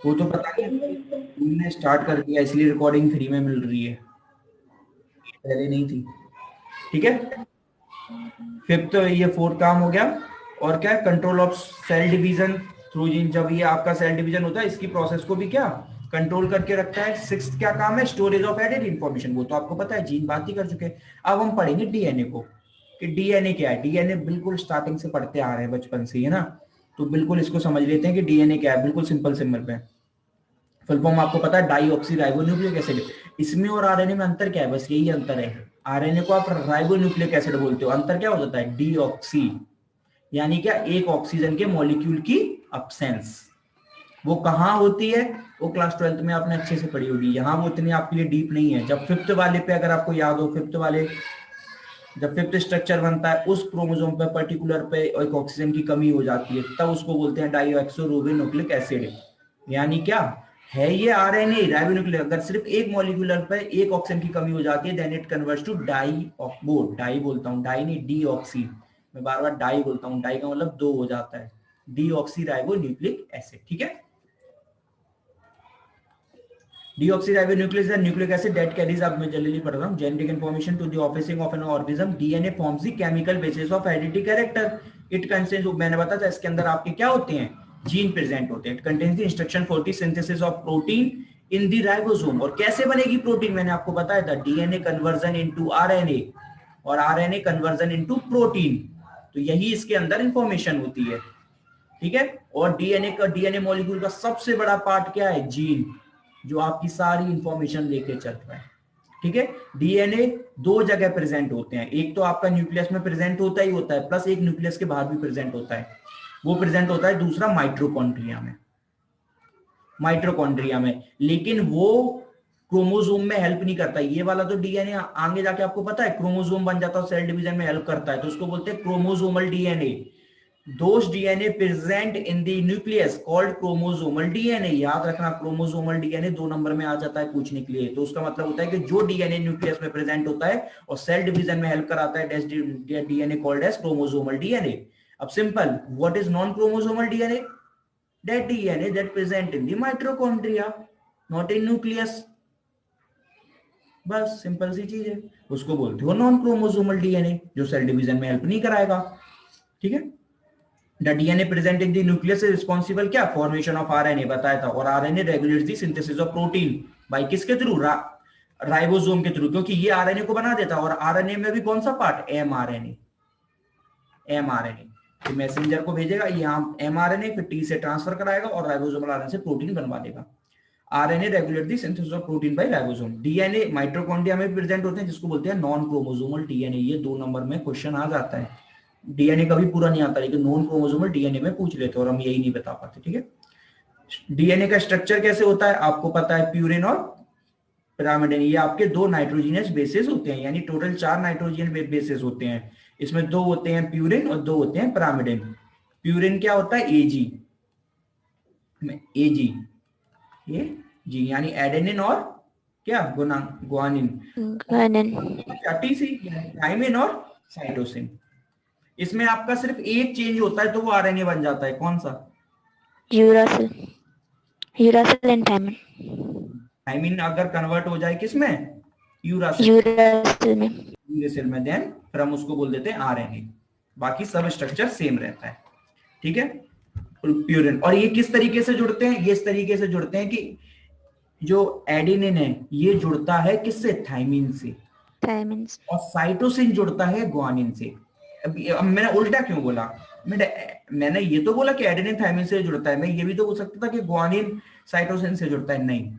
वो तो पता नहीं, तुमने स्टार्ट कर दिया इसलिए रिकॉर्डिंग फ्री में मिल रही है, पहले नहीं थी। ठीक है, फिफ्थ तो ये फोर्थ काम हो गया। और क्या, control of cell division through gene. जब ये आपका सेल डिवीजन होता है इसकी प्रोसेस को भी क्या कंट्रोल करके रखता है। सिक्स्थ क्या काम है, स्टोरेज ऑफ एडेड इंफॉर्मेशन, वो तो आपको पता है, जीन बात ही कर चुके हैं। अब हम पढ़ेंगे डीएनए को, कि डीएनए क्या है। डीएनए बिल्कुल स्टार्टिंग से पढ़ते आ रहे हैं बचपन से, है ना, तो बिल्कुल इसको समझ लेते हैं कि डीएनए क्या है, बिल्कुल सिंपल सिंपल पे। फुल फॉर्म आपको पता है, डाईऑक्सी राइबोन्यूक्लिक एसिड। इसमें और आरएनए में अंतर क्या है, बस यही अंतर है। आरएनए को आप राइबोन्यूक्लिक एसिड बोलते हो, अंतर क्या हो जाता है, डीऑक्सी, यानी क्या, एक ऑक्सीजन के मॉलिक्यूल की अब्सेंस। वो कहाँ होती है, वो क्लास 12th में आपने अच्छे से पढ़ी होगी, यहाँ वो इतनी आपके लिए डीप नहीं है। जब फिफ्थ वाले पे अगर आपको याद हो, फिफ्थ वाले जब फिफ्थ स्ट्रक्चर बनता है उस क्रोमोसोम पे पर्टिकुलर पे एक ऑक्सीजन की कमी हो जाती है, तब उसको बोलते हैं डाईऑक्सोरिबोन्यूक्लिक एसिड। यानी क्या है, ये आरएनए राइबोन्यूक्लिक, अगर सिर्फ एक मॉलिक्यूलर पे एक ऑक्सीजन की कमी हो जाती है, then it converts to die बोलता हूँ, डाई नहीं डीऑक्सी, मैं बार बार डाई बोलता हूँ, डाई का मतलब दो हो जाता है, डीऑक्सी राइबोन्यूक्लिक एसिड। ठीक है, deoxyribonucleic is a nucleic acid that carries, अब मैं जल्दी पढ़ रहा हूँ, genetic information to the officing of an organism. DNA forms the chemical basis of hereditary character. It contains, मैंने बताया था इसके अंदर आपके क्या होते हैं, जीन प्रेजेंट होते हैं. It contains the instruction for the synthesis of protein in the ribosome. और कैसे बनेगी प्रोटीन, मैंने आपको बताया था, डीएनए कन्वर्जन इनटू आरएनए और आरएनए कन्वर्जन इनटू प्रोटीन, तो यही इसके अंदर इंफॉर्मेशन होती है। ठीक है, और डीएनए मॉलिक्यूल का सबसे बड़ा पार्ट क्या है, जीन, जो आपकी सारी इंफॉर्मेशन लेके चल रहा है। ठीक है, डीएनए दो जगह प्रेजेंट होते हैं, एक तो आपका न्यूक्लियस में प्रेजेंट होता ही होता है, प्लस एक न्यूक्लियस के बाहर भी प्रेजेंट होता है, वो प्रेजेंट होता है दूसरा माइटोकॉन्ड्रिया में, लेकिन वो क्रोमोसोम में हेल्प नहीं करता। ये वाला तो डीएनए आगे जाके आपको पता है क्रोमोसोम बन जाता है, सेल डिवीजन में हेल्प करता है, तो उसको बोलते हैं chromosomal DNA. Those DNA present in the nucleus called chromosomal DNA। याद रखना, क्रोमोसोमल डीएनए 2 नंबर में आ जाता है पूछने के लिए, तो उसका मतलब होता है कि जो डीएनए न्यूक्लियस में प्रेजेंट होता है और सेल डिवीजन में हेल्प कराता है, DNA called as chromosomal DNA. अब simple, what is non chromosomal DNA, that DNA that present in the mitochondria, not in nucleus. बस सिंपल सी चीज है, उसको बोलते हो नॉन क्रोमोसोमल डीएनए, जो सेल डिवीजन में हेल्प नहीं कराएगा। ठीक है, The DNA present in the nucleus is responsible क्या, फॉर्मेशन ऑफ आरएनए बताया था, और RNA regulates the synthesis of protein bye किसके थ्रू, राइबोसोम के थ्रू, क्योंकि ये आरएनए को बना देता है। और आरएनए में भी कौन सा पार्ट, एमआरएनए, तो मैसेंजर को भेजेगा यहाँ एमआरएनए, फिर टी से ट्रांसफर कराएगा और राइबोसोमल आरएनए से प्रोटीन बनवा देगा। RNA regulate the synthesis of protein bye ribosome. DNA mitochondria में प्रेजेंट होते हैं, जिसको बोलते हैं नॉन क्रोमोसोमल डीएनए। ये 2 नंबर में क्वेश्चन आ जाता है, डीएनए कभी पूरा नहीं आता, लेकिन नॉन क्रोमोसोमल डीएनए में पूछ लेते और हम यही नहीं बता पाते। ठीक है, डीएनए का स्ट्रक्चर कैसे होता है आपको पता है, प्यूरिन और पिरामिडिन, ये आपके 2 नाइट्रोजनस बेसेस होते हैं, यानी टोटल 4 नाइट्रोजन बेसेस होते हैं, इसमें 2 होते हैं प्यूरिन और 2 होते हैं पिरामिडिन। प्यूरिन क्या होता है, एजी, ये जी, यानी एडेनिन और क्या, गुआनिन, थाइमिन और साइटोसिन। इसमें आपका सिर्फ एक चेंज होता है तो वो आरएनए बन जाता है, कौन सा, यूरासिल एंड थाइमिन। थाइमिन अगर कन्वर्ट हो जाए किसमें, यूरासिल में, देन फिर हम उसको बोल देते हैं आरएनए, बाकी सब स्ट्रक्चर सेम रहता है। ठीक है, प्यूरिन, और ये किस तरीके से जुड़ते हैं, ये इस तरीके से जुड़ते हैं कि जो एडेनिन है ये जुड़ता है किससे, थाइमिन से, और साइटोसिन जुड़ता है गुआनिन से। अब मैंने उल्टा क्यों बोला, मैंने ये तो बोला कि एडेनिन थाइमिन से जुड़ता है, मैं ये भी तो बोल सकता था कि गुआनिन साइटोसिन से जुड़ता है, नहीं,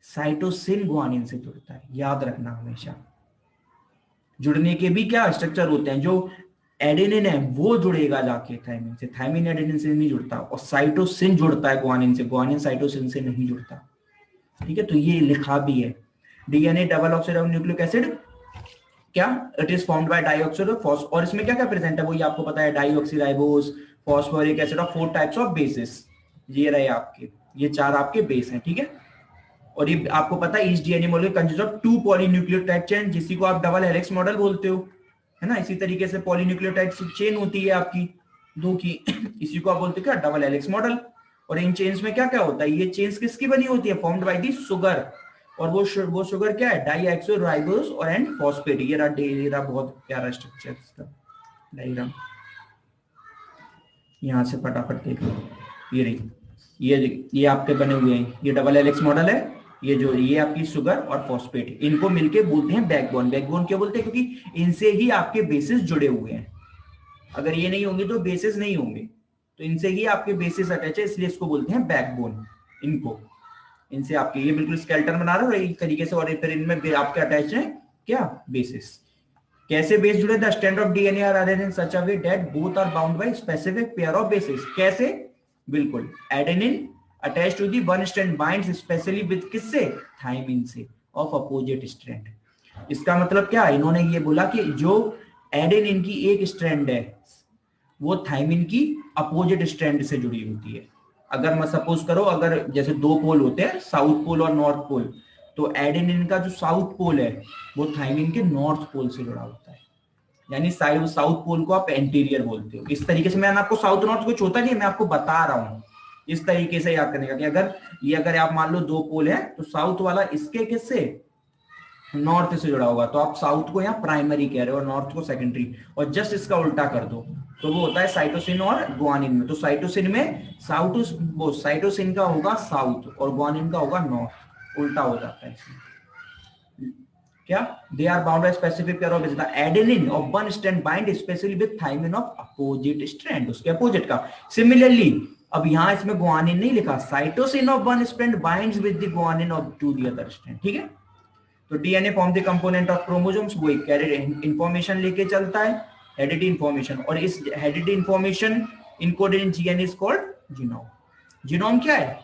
साइटोसिन गुआनिन से जुड़ता है, याद रखना हमेशा। जुड़ने के भी क्या स्ट्रक्चर होते हैं, जो एडेनिन है वो जुड़ेगा जाके थाइमिन से, थाइमिन एडेनिन से नहीं जुड़ता, और साइटोसिन जुड़ता है गुआनिन से, गुआनिन साइटोसिन से नहीं जुड़ता। ठीक है, तो ये लिखा भी है, डीएनए डबल ऑक्सीराइबोन्यूक्लिक एसिड क्या, इट इज फॉर्म्ड बाय डाईऑक्सीराइबोस, और इसमें क्या क्या प्रेजेंट है वो ये आपको पता है, डाईऑक्सीराइबोस, फॉस्फोरिक एसिड और 4 टाइप्स ऑफ बेसिस, ये रहे आपके, ये 4 आपके बेस हैं। ठीक है, और ये आपको पता है each DNA molecule consist of 2 polynucleotide chain, जिसी को आप डबल हेलिक्स मॉडल बोलते हो, है ना। इसी तरीके से पॉलीन्यूक्लियोटाइड चेन होती है आपकी 2 की, इसी को आप बोलते हो क्या, डबल हेलिक्स मॉडल। और इन चेन्स में क्या क्या होता है, ये चेन्स किसकी बनी होती है, फॉर्म्ड बाय दी शुगर, और वो शुगर क्या है, डाइऑक्सो राइबोस और एंड फॉस्फेट। ये रहा बहुत प्यारा स्ट्रक्चर इसका डायग्राम, यहां से फटाफट देख लो, ये रही, ये आपके बने हुए हैं, ये डबल हेलिक्स मॉडल है, ये आपकी शुगर और फॉस्फेट, इनको मिलके बोलते हैं बैकबोन। बैकबोन क्यों बोलते हैं, क्योंकि इनसे ही आपके बेसिस जुड़े हुए हैं, अगर ये नहीं होंगे तो बेसिस नहीं होंगे, तो इनसे ही आपके बेसिस अटैच है, इसलिए इसको बोलते हैं बैकबोन। इनको, इनसे आपके ये बिल्कुल स्केलेटन बना रहे हो एक तरीके से, और फिर इनमें आपके अटैच है क्या, बेसिस। कैसे बेस जुड़े, the strand of DNA are arranged in such a way that both are bound by specific pair of basis. कैसे, बिल्कुल, adenine attach to the one strand binds specially with किससे, thymine से, of opposite strand. इसका मतलब क्या, इन्होंने ये बोला कि जो एडेनिन की एक स्ट्रैंड है वो थाइमिन की अपोजिट स्ट्रैंड से जुड़ी होती है। अगर मैं सपोज करो, अगर जैसे दो पोल होते हैं, साउथ पोल और नॉर्थ पोल, तो एडेनिन का जो साउथ पोल है वो थाइमिन के नॉर्थ पोल से जुड़ा होता है, यानी साउथ पोल को आप एंटीरियर बोलते हो। इस तरीके से, मैंने आपको साउथ नॉर्थ कुछ होता नहीं, मैं आपको बता रहा हूं इस तरीके से याद करने का, कि अगर आप मान लो दो पोल है, तो साउथ वाला इसके किससे, नॉर्थ से जुड़ा होगा, तो आप साउथ को यहाँ प्राइमरी कह रहे हो और नॉर्थ को सेकेंडरी, और जस्ट इसका उल्टा कर दो तो वो होता है साइटोसिन और ग्वानिन में। तो साइटोसिन में साइटोसिन का होगा साउथ और ग्वानिन का होगा नॉर्थ, उल्टा हो जाता है इसमें। क्या, they are bound by specific pair of the adenine of one strand bind specially with thymine of opposite strand, उसके अपोजिट का। सिमिलरली, अब यहां इसमें ग्वानिन नहीं लिखा, cytosine of one strand binds with the guanine of to the other strand, ठीक है। तो DNA form the component of chromosomes, वो एक कैरियर इंफॉर्मेशन लेके चलता है, हेरिडिटी इंफॉर्मेशन, और इस heredity information encoded in GNA is called genome. Genome क्या है,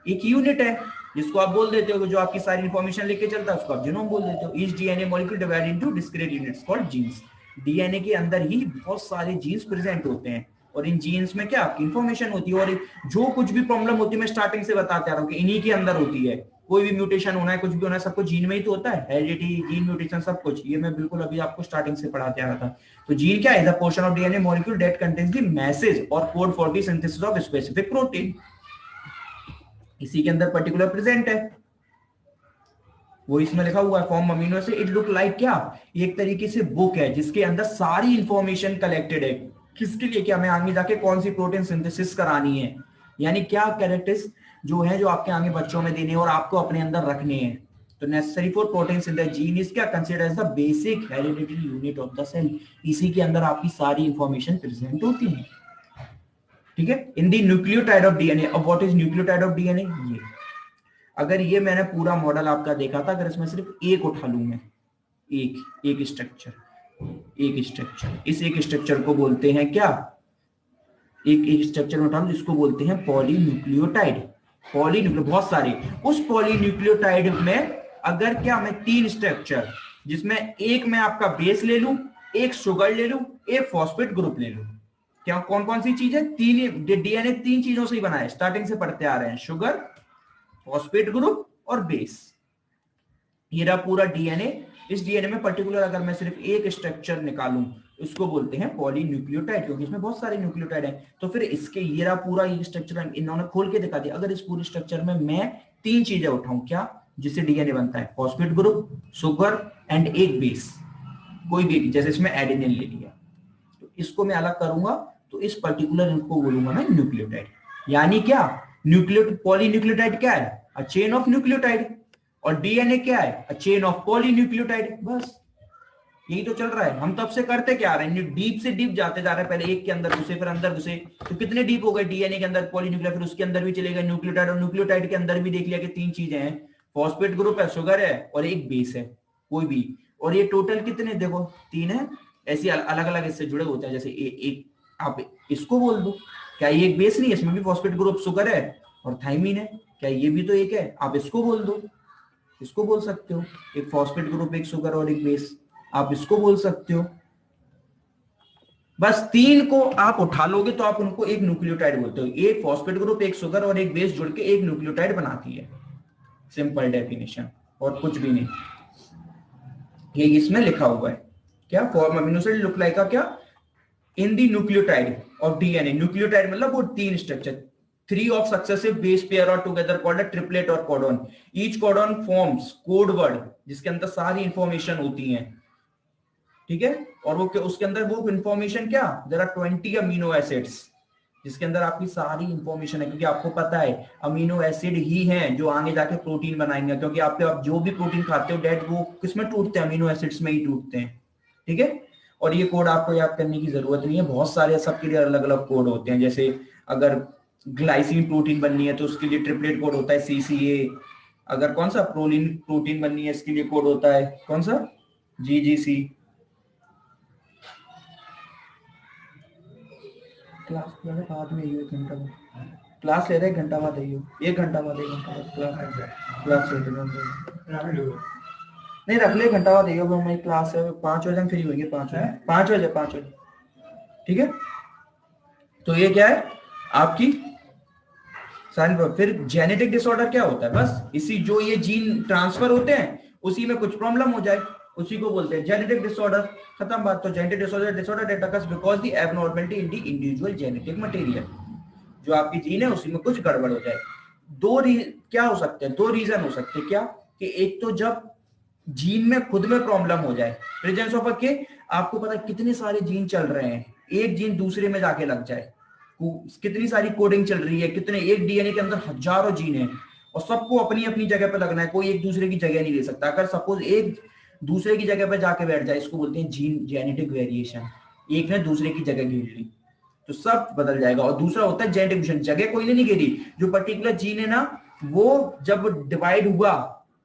एक यूनिट है जिसको आप बोल देते हो, जो आपकी सारी इंफॉर्मेशन लेके चलता है उसको आप जीनोम बोल देते हो। Each DNA molecule divided into discrete units called jeans. DNA के अंदर ही बहुत सारे जीन्स प्रेजेंट होते हैं, और इन जीन्स में क्या आपकी इंफॉर्मेशन होती है, और जो कुछ भी प्रॉब्लम होती है, मैं स्टार्टिंग से बताते आ रहा हूँ कि इन्हीं के अंदर होती है। कोई भी म्यूटेशन होना है, कुछ भी होना है, सब कुछ जीन में ही तो होता है, हेरिडिटी, जीन म्यूटेशन, सब कुछ। ये मैं बिल्कुल अभी आपको स्टार्टिंग से पढ़ाते आ रहा था। तो जीन क्या है, the portion of DNA molecule that contains the message और code for the synthesis of specific protein, इसी के अंदर पर्टिकुलर प्रेजेंट है, वो इसमें लिखा हुआ है फॉर्म अमीनो से। इट लुक लाइक क्या, एक तरीके से बुक है जिसके अंदर सारी इंफॉर्मेशन कलेक्टेड है, किसके लिए, क्या हमें आगे जाके कौन सी प्रोटीन सिंथेसिस करानी है, यानी क्या कैरेक्टर्स जो है जो आपके आगे बच्चों में देने और आपको अपने अंदर रखने हैं। तो necessary for protein synthesis, gene is क्या considered as the basic hereditary unit of the cell, इसी के अंदर आपकी सारी इंफॉर्मेशन प्रेजेंट होती है, ठीक है। In the nucleotide of DNA, अब what is nucleotide of DNA, ये अगर ये मैंने पूरा मॉडल आपका देखा था, अगर इसमें सिर्फ एक उठा लूं मैं, एक स्ट्रक्चर, इस एक स्ट्रक्चर को बोलते हैं क्या, एक स्ट्रक्चर उठा लूं, इसको बोलते हैं पॉलीन्यूक्लियोटाइड। बहुत सारे, उस पॉलीन्यूक्लियोटाइड में अगर क्या मैं तीन स्ट्रक्चर, जिसमें एक मैं आपका बेस ले लूं, एक शुगर ले लूं, एक फॉस्फेट ग्रुप ले लूं, क्या कौन कौन सी चीजें, तीन, डीएनए तीन चीजों से ही बना है, स्टार्टिंग से पढ़ते आ रहे हैं, शुगर, फॉस्फेट ग्रुप और बेस। ये रहा पूरा डीएनए। इस डीएनए में पर्टिकुलर अगर मैं सिर्फ एक स्ट्रक्चर निकालूं, उसको बोलते हैं पॉलीन्यूक्लियोटाइड, क्योंकि इसमें बहुत सारे न्यूक्लियोटाइड हैं। तो फिर इसके ये रहा पूरा ये स्ट्रक्चर, इन्होंने खोल के दिखा दिया। अगर इस पूरे स्ट्रक्चर में मैं तीन चीजें उठाऊं, क्या, जिससे डीएनए बनता है, फॉस्फेट ग्रुप, शुगर एंड एक बेस, कोई भी, जैसे इसमें एडेनिन ले लिया, तो इसको मैं अलग करूंगा, तो इस पर्टिकुलर इनको बोलूंगा मैं न्यूक्लियोटाइड। यानी क्या, पॉलीन्यूक्लियोटाइड क्या है, अ चेन ऑफ न्यूक्लियोटाइड, और डीएनए क्या है, अ चेन ऑफ पॉलीन्यूक्लियोटाइड। बस यही तो चल रहा है। हम तब से करते क्या आ रहे हैं, डीप से डीप जाते जा रहे हैं, पहले एक के अंदर घुसे, फिर अंदर घुसे, तो कितने डीप हो गए, डीएनए के अंदर पॉलीन्यूक्लियोटाइड, फिर उसके अंदर भी चले गए न्यूक्लियोटाइड, और न्यूक्लियोटाइड के अंदर भी देख लिया कि तीन चीजें हैं, फॉस्फेट ग्रुप है, शुगर है, और एक बेस है कोई भी। और ये टोटल कितने, देखो तीन है, ऐसे अलग अलग इससे जुड़े होते हैं। जैसे एक आप इसको बोल दो, क्या ये एक बेस नहीं है, इसमें भी फॉस्फेट ग्रुप, शुगर है और थाइमीन है, क्या ये भी तो एक है, आप इसको बोल दो, इसको बोल सकते हो, एक फॉस्फेट ग्रुप, एक शुगर और एक बेस, आप इसको बोल सकते हो। बस तीन को आप उठा लोगे तो आप उनको एक न्यूक्लियोटाइड बोलते हो। एक फॉस्फेट ग्रुप, एक शुगर और एक बेस जुड़ के एक न्यूक्लियोटाइड बनाती है, सिंपल डेफिनेशन, और कुछ भी नहीं। ये इसमें लिखा हुआ है क्या, form amino acid look like का क्या, इन दी न्यूक्लियोटाइड ऑफ डीएनए। न्यूक्लियोटाइड मतलब वो तीन structure, 3 of successive base pair or together called a triplet or codon. Each codon forms code word जिसके अंदर सारी इंफॉर्मेशन होती है, ठीक है, और वो उसके अंदर वो इंफॉर्मेशन क्या, देयर आर 20 अमीनो एसिड्स जिसके अंदर आपकी सारी इंफॉर्मेशन है, क्योंकि आपको पता है अमीनो एसिड ही हैं जो आगे जाके प्रोटीन बनाएंगे, क्योंकि आप जो भी प्रोटीन खाते हो डैट वो किसमें टूटते हैं, अमीनो एसिड्स में ही टूटते हैं, ठीक है। और ये कोड आपको याद करने की जरूरत नहीं है, बहुत सारे सबके लिए अलग अलग कोड होते हैं। जैसे अगर ग्लाइसिन प्रोटीन बननी है तो उसके लिए ट्रिपलेट कोड होता है CCA। अगर कौन सा प्रोलीन प्रोटीन बननी है इसके लिए कोड होता है कौन सा, GGC। क्लास बाद में 1 घंटा क्लास ले रहे, 1 घंटा बाद आइयो, 1 घंटा बाद 1 घंटा बाद क्लास नहीं रख ले, 1 घंटा बाद आइयो, हमारी क्लास है 5 बजे हम फ्री होंगे, 5 बजे, ठीक है। तो ये क्या है आपकी सारी। फिर जेनेटिक डिसऑर्डर क्या होता है, बस इसी जो ये जीन ट्रांसफर होते हैं उसी में कुछ प्रॉब्लम हो जाए उसी को बोलते हैं जेनेटिक डिसऑर्डर, खत्म बात। तो genetic disorder that occurs because the abnormality in the individual genetic material, जो आपकी जीन है उसी में कुछ गड़बड़ हो जाए। क्या हो सकते हैं, 2 रीजन हो सकते हैं, क्या कि एक तो जब जीन में खुद में प्रॉब्लम हो जाए, प्रेजेंस ऑफ के आपको पता है कितने सारे जीन चल रहे हैं, एक जीन दूसरे में जाके लग जाए, कितनी सारी कोडिंग चल रही है, कितने एक डीएनए के अंदर हजारों जीन है और सबको अपनी अपनी जगह पे लगना है, कोई एक दूसरे की जगह नहीं ले सकता। अगर सपोज एक दूसरे की जगह पे जाके बैठ जाए, इसको बोलते हैं जीन जेनेटिक वेरिएशन, एक ने दूसरे की जगह घेर ली तो सब बदल जाएगा। और दूसरा होता है जेनेटिक म्यूटेशन, जगह कोई ने नहीं घेरी, जो पर्टिकुलर जीन है ना वो जब डिवाइड हुआ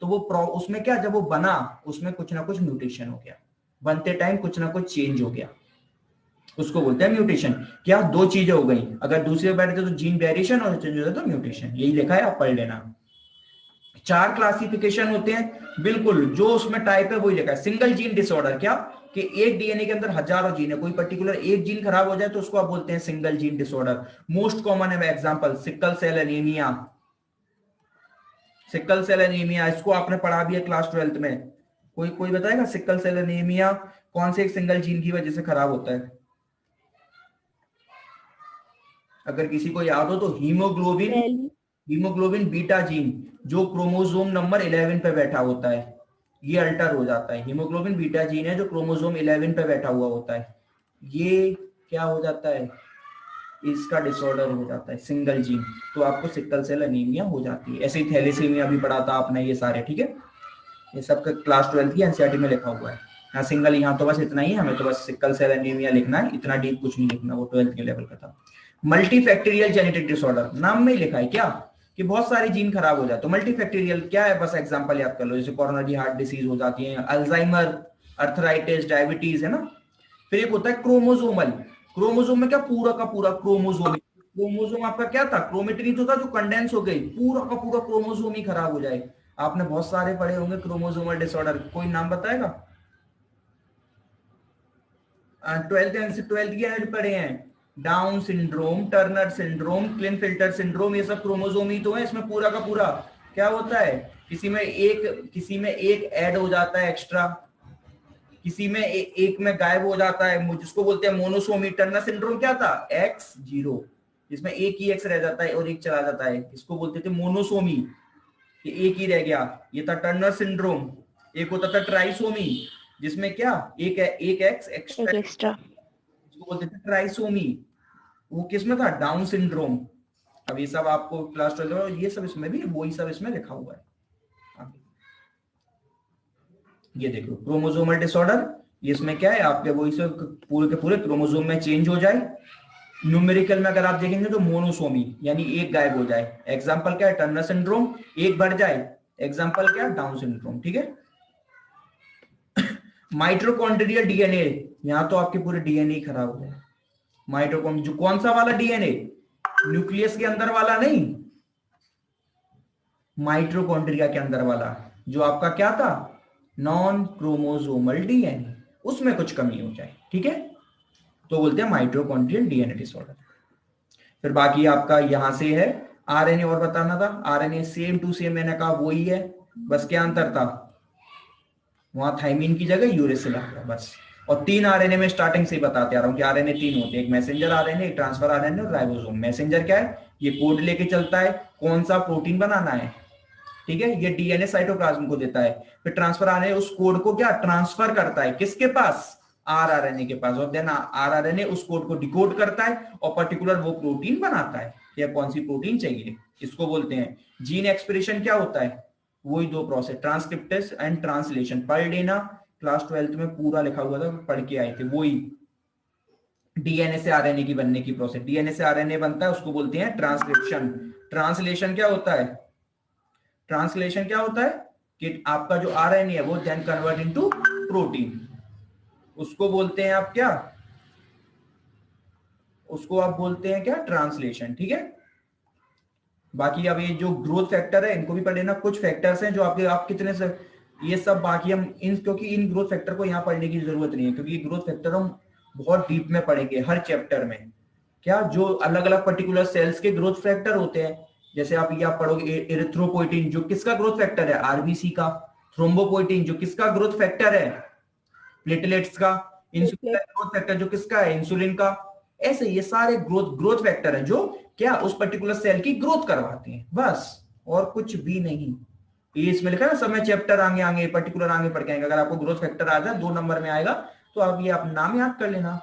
तो वो उसमें क्या, जब वो बना उसमें कुछ ना कुछ म्यूटेशन हो गया, बनते टाइम कुछ ना कुछ चेंज हो गया, उसको बोलते हैं म्यूटेशन। क्या 2 चीजें हो गई, अगर दूसरे बैठे तो जीन वेरिएशन और चेंज होता है तो म्यूटेशन, यही लिखा है आप पढ़ लेना। 4 क्लासिफिकेशन होते हैं, बिल्कुल जो उसमें टाइप है वही लिखा है। सिंगल जीन डिसऑर्डर, क्या कि एक डीएनए के अंदर हजारों जीन है, कोई पर्टिकुलर एक जीन खराब हो जाए तो उसको आप बोलते हैं single gene disorder. Most common है example sickle cell anaemia, sickle cell anaemia इसको आपने पढ़ा भी है क्लास 12th में। कोई बताएगा सिकल सेल एनीमिया कौन से एक सिंगल जीन की वजह से खराब होता है? अगर किसी को याद हो तो हीमोग्लोबिन बीटा जीन जो क्रोमोसोम नंबर 11 पे बैठा होता है, ये अल्टर हो जाता है। हीमोग्लोबिन बीटा जीन है जो क्रोमोसोम 11 पे बैठा हुआ होता है, ये क्या हो जाता है, इसका डिसऑर्डर हो जाता है सिंगल जीन, तो आपको सिकल सेल एनीमिया हो जाती है। ऐसे ही थैलेसीमिया भी पढ़ा था आपने, ये सारे ठीक है, ये सब क्लास 12 की एनसीईआरटी में लिखा हुआ है। हाँ सिंगल, यहाँ तो बस इतना ही, हमें तो बस सिकल सेल एनीमिया लिखना है, इतना डीप कुछ नहीं लिखना, वो 12th के लेवल का था। मल्टीफैक्टोरियल जेनेटिक डिसऑर्डर, नाम में ही लिखा है क्या कि बहुत सारे जीन खराब हो जाए, तो मल्टीफैक्टोरियल क्या है, बस एग्जांपल याद कर लो, जैसे कोरोनरी हार्ट डिसीज हो जाती है, अल्जाइमर, अर्थराइटिस, डायबिटीज है ना। फिर एक होता है क्रोमोसोमल, क्रोमोसोम में क्या पूरा का पूरा क्रोमोसोम आपका क्या था, क्रोमेटिन तो था जो कंडेंस हो गई, पूरा का पूरा क्रोमोसोम ही खराब हो जाए। आपने बहुत सारे पढ़े होंगे क्रोमोसोमल डिसऑर्डर, कोई नाम बताएगा? 12th की पढ़े हैं, down syndrome, Turner syndrome, Klinefelter syndrome, ये सब क्रोमोसोम ही तो है। इसमें पूरा का पूरा क्या होता है, किसी में एक ऐड हो जाता है एक्स्ट्रा, किसी में एक में गायब हो जाता है, जिसको बोलते हैं मोनोसोमी। टर्नर सिंड्रोम क्या था, X0, जिसमें एक ही X रह जाता है और एक चला जाता है, इसको बोलते थे मोनोसोमी, ये एक ही रह गया, ये था टर्नर सिंड्रोम। एक होता था ट्राइसोमी, जिसमें क्या एक X एक्स्ट्रा, इसको बोलते थे ट्राइसोमी, वो किसमें था, डाउन सिंड्रोम। अब ये सब आपको क्लास 12 में, ये सब इसमें भी वही सब इसमें लिखा हुआ है। ये देखो क्रोमोसोमल डिसऑर्डर, ये इसमें क्या है आपके वही सब पूरे के पूरे क्रोमोसोम में चेंज हो जाए। न्यूमेरिकल में अगर आप देखेंगे तो मोनोसोमी यानी एक गायब हो जाए, एग्जांपल क्या है, टर्नर सिंड्रोम, एक बढ़ जाए, एग्जांपल क्या, डाउन सिंड्रोम, ठीक है। माइटोकॉन्ड्रियल डीएनए, यहां तो आपके पूरे डीएनए खराब हो जाए। माइटोकॉन्ड्रिया जो कौन सा वाला डीएनए, न्यूक्लियस के अंदर वाला नहीं, माइटोकॉन्ड्रिया के अंदर वाला, जो आपका क्या था, नॉन क्रोमोसोमल डीएनए, उसमें कुछ कमी हो जाए, ठीक है, तो बोलते हैं माइटोकॉन्ड्रियल डीएनए डिसऑर्डर। फिर बाकी आपका यहां से है आरएनए, और बताना था आरएनए सेम टू सेम, मैंने कहा वही है, बस क्या अंतर था, वहां थाइमिन की जगह यूरेसिल आ गया बस। और 3 आरएनए में स्टार्टिंग से ही बताते आ रहा हूं कि आरएनए 3 होते हैं, एक मैसेंजर आरएनए, एक ट्रांसफर आरएनए और राइबोसोम। मैसेंजर क्या है, ये कोड लेके चलता है कौन सा प्रोटीन बनाना है, ठीक है, ये डीएनए साइटोप्लाज्म को देता है, फिर ट्रांसफर आने उस कोड को क्या ट्रांसफर करता है किसके पास, आरआरएनए के पास, और देन आरआरएनए उस कोड को डिकोड करता है और पर्टिकुलर वो प्रोटीन बनाता है, या कौन सी प्रोटीन चाहिए, इसको बोलते हैं जीन एक्सप्रेशन। क्या होता है, वही दो प्रोसेस, ट्रांसक्रिप्टेस एंड ट्रांसलेशन, पढ़ लेना, क्लास 12th में पूरा लिखा हुआ था, पढ़ के आए थे। वही डीएनए से आरएनए की बनने की प्रोसेस, डीएनए से आरएनए बनता है उसको बोलते हैं ट्रांसक्रिप्शन। ट्रांसलेशन क्या होता है, ट्रांसलेशन क्या होता है कि आपका जो आरएनए है वो देन कन्वर्ट इनटू प्रोटीन, उसको बोलते हैं आप क्या, उसको आप बोलते हैं क्या, ट्रांसलेशन, ठीक है। बाकी अब ये जो ग्रोथ फैक्टर है इनको भी पढ़ लेना, कुछ फैक्टर्स हैं जो आपके आप कितने से ये सब, बाकी हम इन, क्योंकि इन ग्रोथ फैक्टर को यहाँ पढ़ने की जरूरत नहीं है, क्योंकि ये ग्रोथ फैक्टर हम बहुत डीप में पढ़ेंगे हर चैप्टर में। क्या जो अलग अलग पर्टिकुलर सेल्स के ग्रोथ फैक्टर होते हैं, जैसे आप ये आप पढ़ोगे एरिथ्रोपोइटिन जो किसका ग्रोथ फैक्टर है, आरबीसी का, थ्रोम्बोपोइटिन जो किसका ग्रोथ फैक्टर है, प्लेटलेट्स का, इंसुलिन का ग्रोथ फैक्टर जो किसका है, इंसुलिन का। ऐसे ये सारे ग्रोथ फैक्टर है जो क्या उस पर्टिकुलर सेल की ग्रोथ करवाते हैं, बस और कुछ भी नहीं। ये इसमें लिखा है ना, समय चैप्टर आगे आगे पर्टिकुलर आगे पढ़ के आएंगे। अगर आपको ग्रोथ फैक्टर आ जाए 2 नंबर में आएगा तो आप ये आप नाम याद कर लेना।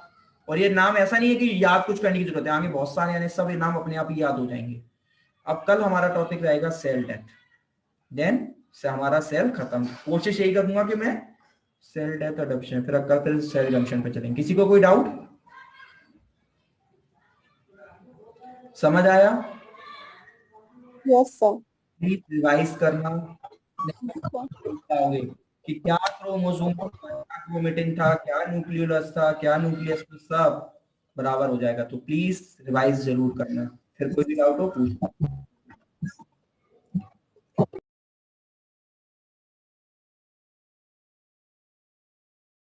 और ये नाम ऐसा नहीं है कि याद कुछ करने की जरूरत है, आगे बहुत सारे यानी सब ये नाम अपने आप ही याद हो जाएंगे। अब कल हमारा टॉपिक रहेगा सेल डेथ, देन से हमारा सेल खत्म। कोशिश यही करूंगा कि मैं सेल डेथ अडॉप्शन, फिर सेल जंक्शन पे चलेंगे। किसी को कोई डाउट, समझ आया? Yes sir. प्लीज रिवाइज करना, पाओगे कि क्या क्रोमोसोम क्रोमेटिन था, क्या न्यूक्लियोलस था, क्या न्यूक्लियस था, सब बराबर हो जाएगा। तो प्लीज रिवाइज जरूर करना। फिर कोई भी डाउट हो पूछना।